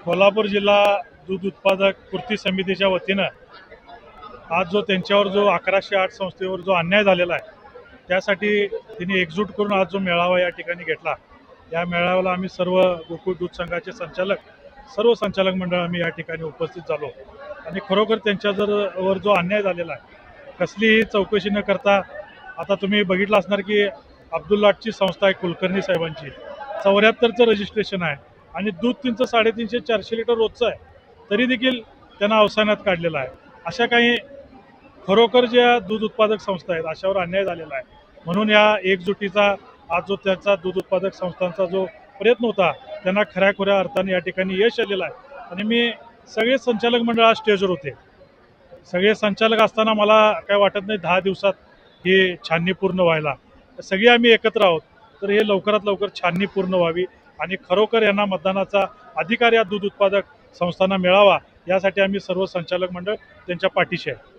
कोल्हापूर जिल्हा दूध उत्पादक कृती समितीच्या वतीनं आज जो त्यांच्यावर जो 1108 संस्थेवर जो अन्याय झालेला आहे त्यासाठी त्यांनी एकजूट करून आज जो मेळावा या ठिकाणी घेतला. या मेळाव्याला आम्ही सर्व गोकुळ दूध संघाचे संचालक, सर्व संचालक मंडळ आम्ही या ठिकाणी उपस्थित झालो आणि खरोखर त्यांच्या वर जो अन्याय झालेला आहे कसलीही चौकशी न करता, आता तुम्ही बघितलं असणार की अब्दुल्लाटची संस्था आहे कुलकर्णी साहेबांची, 74चं रजिस्ट्रेशन आहे आणि दूध त्यांचं 350-400 लिटर रोजचं आहे, तरी देखील त्यांना अवसानात काढलेलं आहे. अशा काही खरोखर ज्या दूध उत्पादक संस्था आहेत अशावर अन्याय झालेला आहे. म्हणून या एकजुटीचा आज जो त्यांचा दूध उत्पादक संस्थांचा जो प्रयत्न होता त्यांना खऱ्याखुऱ्या अर्थाने या ठिकाणी यश आलेलं आहे. आणि मी सगळे संचालक मंडळ आज स्टेजवर होते. सगळे संचालक असताना मला काय वाटत नाही 10 दिवसात ही छाननी पूर्ण व्हायला. सगळे आम्ही एकत्र आहोत, तर हे लवकरात लवकर छाननी पूर्ण व्हावी आणि खरोखर यांना मतदानाचा अधिकार या दूध उत्पादक संस्थांना मिळावा यासाठी आम्ही सर्व संचालक मंडळ त्यांच्या पाठीशी आहे.